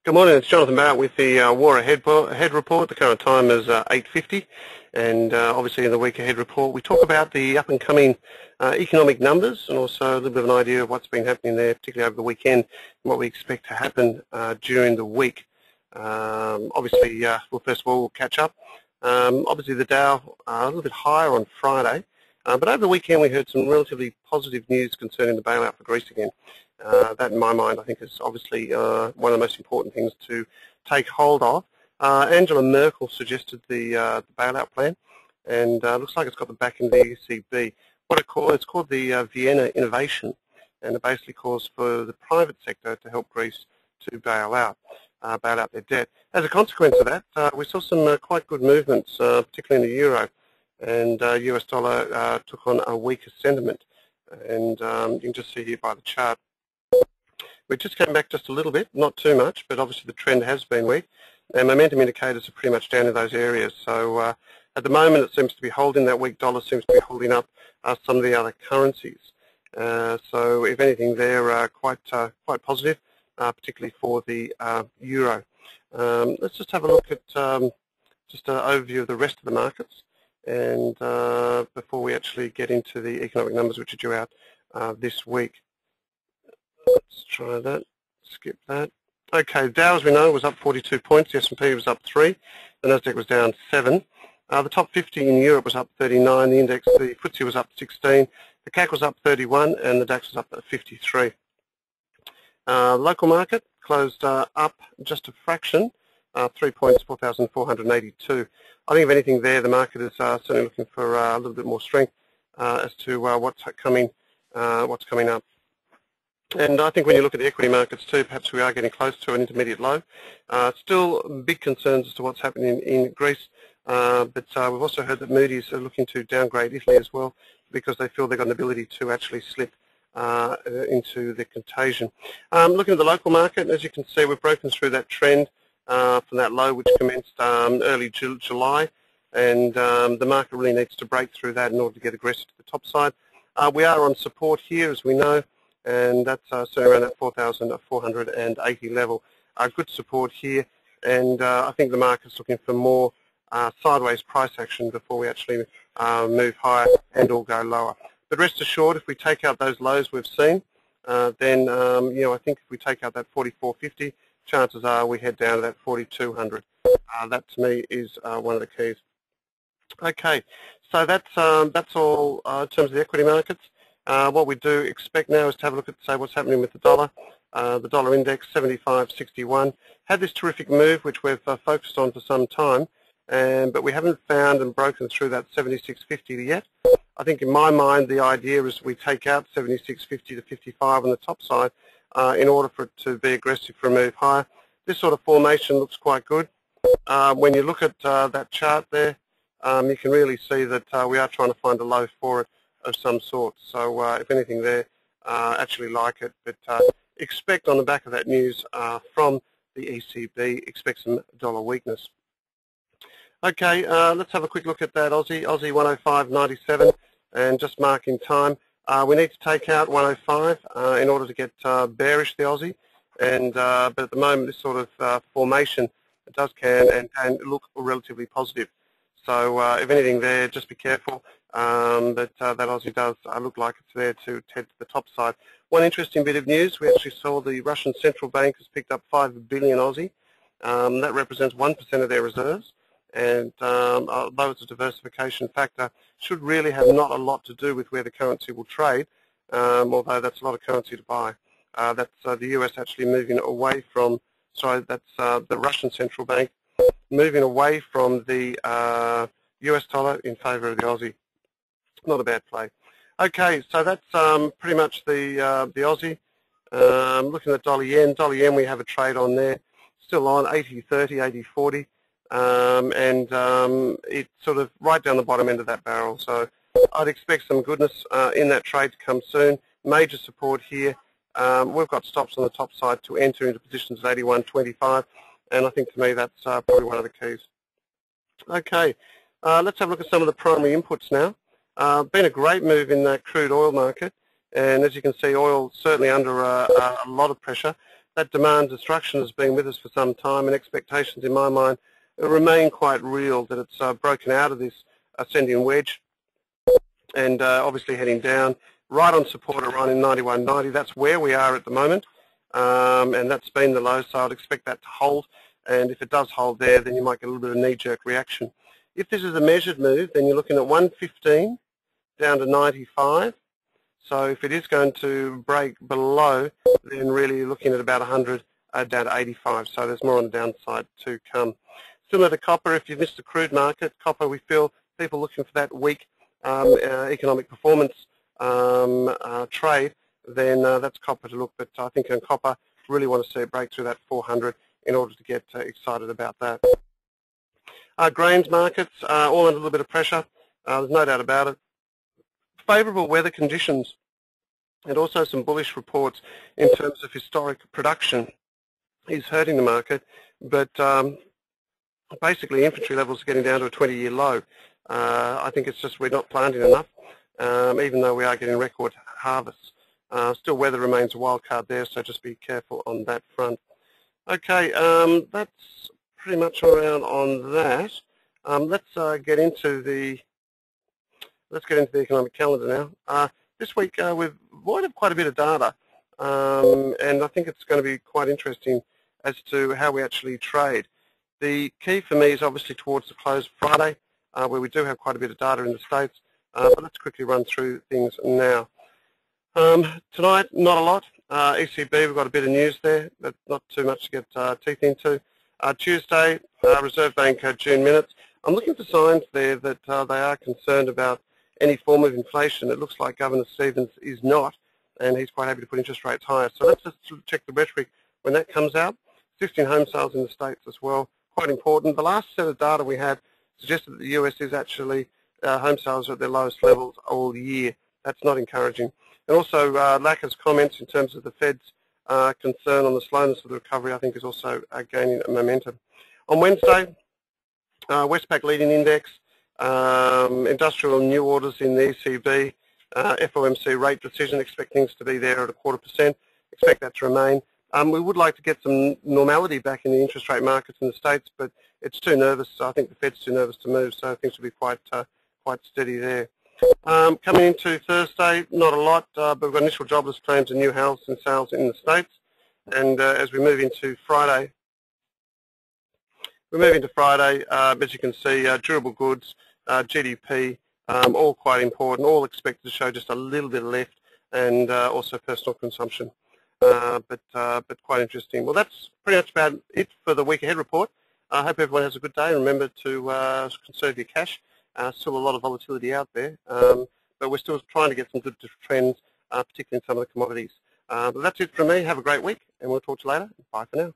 Good morning, it's Jonathan Barrett with the War Ahead report. The current time is 8:50, and obviously in the Week Ahead report we talk about the up and coming economic numbers and also a little bit of an idea of what's been happening there, particularly over the weekend, and what we expect to happen during the week. Obviously, well, first of all, we'll catch up. Obviously the Dow a little bit higher on Friday, but over the weekend we heard some relatively positive news concerning the bailout for Greece again. That, in my mind, I think is obviously one of the most important things to take hold of. Angela Merkel suggested the bailout plan, and looks like it's got the backing of the ECB. It's called the Vienna Innovation, and it basically calls for the private sector to help Greece to bail out their debt. As a consequence of that, we saw some quite good movements, particularly in the euro, and US dollar took on a weaker sentiment. And you can just see here by the chart. We just came back just a little bit, not too much, but obviously the trend has been weak, and momentum indicators are pretty much down in those areas. So at the moment it seems to be holding, that weak dollar seems to be holding up some of the other currencies. So if anything, they're quite positive, particularly for the euro. Let's just have a look at just an overview of the rest of the markets, and before we actually get into the economic numbers which are due out this week. Let's try that, skip that. Okay, Dow, as we know, was up 42 points, the S&P was up 3, the Nasdaq was down 7. The top 50 in Europe was up 39, the index, the FTSE was up 16, the CAC was up 31, and the DAX was up at 53. Local market closed up just a fraction, 3 points, 4,482. I think if anything there, the market is certainly looking for a little bit more strength as to what's coming up. And I think when you look at the equity markets too, perhaps we are getting close to an intermediate low. Still big concerns as to what's happening in Greece, but we've also heard that Moody's are looking to downgrade Italy as well because they feel they've got an ability to actually slip into the contagion. Looking at the local market, as you can see, we've broken through that trend from that low which commenced early July, and the market really needs to break through that in order to get aggressive to the top side. We are on support here, as we know, and that's certainly around that 4,480 level. Good support here, and I think the market's looking for more sideways price action before we actually move higher and or go lower. But rest assured, if we take out those lows we've seen, then I think if we take out that 44.50, chances are we head down to that 4,200. That to me is one of the keys. Okay, so that's all in terms of the equity markets. What we do expect now is to have a look at, say, what's happening with the dollar. The dollar index, 75.61, had this terrific move which we've focused on for some time, but we haven't found and broken through that 76.50 yet. I think in my mind the idea is we take out 76.50 to 55 on the top side in order for it to be aggressive for a move higher. This sort of formation looks quite good. When you look at that chart there, you can really see that we are trying to find a low for it of some sort. So if anything there, actually like it, but expect on the back of that news from the ECB, expect some dollar weakness. Okay, let's have a quick look at that Aussie 105.97, and just marking time. We need to take out 105 in order to get bearish the Aussie, and but at the moment this sort of formation does can look relatively positive. So if anything there, just be careful that Aussie does look like it's there to head to the top side. One interesting bit of news, we actually saw the Russian Central Bank has picked up 5 billion Aussie. That represents 1% of their reserves, and although it's a diversification factor, should really have not a lot to do with where the currency will trade, although that's a lot of currency to buy. That's the US actually moving away from, that's the Russian Central Bank moving away from the US dollar in favour of the Aussie. Not a bad play. Okay, so that's pretty much the Aussie. Looking at dollar yen, we have a trade on there, still on 80.30, 80.40, and it's sort of right down the bottom end of that barrel. So I'd expect some goodness in that trade to come soon. Major support here. We've got stops on the top side to enter into positions at 81.25, and I think to me that's probably one of the keys. Okay, let's have a look at some of the primary inputs now. Been a great move in that crude oil market, and as you can see, oil certainly under a lot of pressure. that demand destruction has been with us for some time, and expectations in my mind remain quite real that it's broken out of this ascending wedge and obviously heading down right on support around in 91.90. That's where we are at the moment, and that's been the low, so I'd expect that to hold. And if it does hold there, then you might get a little bit of a knee-jerk reaction. If this is a measured move, then you're looking at 115 down to 95. So if it is going to break below, then really you're looking at about 100 down to 85. So there's more on the downside to come. Similar to copper, if you've missed the crude market, copper, we feel people looking for that weak economic performance trade, then that's copper to look. But I think on copper, really want to see it break through that 400 in order to get excited about that. Grains markets all under a little bit of pressure. There's no doubt about it. Favourable weather conditions and also some bullish reports in terms of historic production is hurting the market, but basically inventory levels are getting down to a 20-year low. I think it's just we're not planting enough, even though we are getting record harvests. Still weather remains a wild card there, so just be careful on that front. Okay, that's pretty much around on that. Let's get into the economic calendar now. This week we've avoided quite a bit of data, and I think it's going to be quite interesting as to how we actually trade. The key for me is obviously towards the close of Friday, where we do have quite a bit of data in the States, but let's quickly run through things now. Tonight, not a lot. ECB, we've got a bit of news there, but not too much to get teeth into. Tuesday, Reserve Bank June minutes. I'm looking for signs there that they are concerned about any form of inflation. It looks like Governor Stevens is not, and he's quite happy to put interest rates higher. So let's just check the rhetoric when that comes out. 16 home sales in the States as well, quite important. The last set of data we had suggested that the US is actually home sales are at their lowest levels all year. That's not encouraging. And also Lacker's comments in terms of the Fed's concern on the slowness of the recovery, I think, is also gaining momentum. On Wednesday, Westpac leading index, industrial new orders in the ECB, FOMC rate decision, expect things to be there at 0.25%, expect that to remain. We would like to get some normality back in the interest rate markets in the States, but it's too nervous. I think the Fed's too nervous to move, so things will be quite steady there. Coming into Thursday, not a lot, but we've got initial jobless claims and new housing sales in the States. And as we move into Friday, as you can see, durable goods, GDP, all quite important, all expected to show just a little bit of lift, and also personal consumption. But quite interesting. Well, that's pretty much about it for the week ahead report. I hope everyone has a good day. Remember to conserve your cash. Still a lot of volatility out there, but we're still trying to get some good trends, particularly in some of the commodities. But that's it from me. Have a great week, and we'll talk to you later. Bye for now.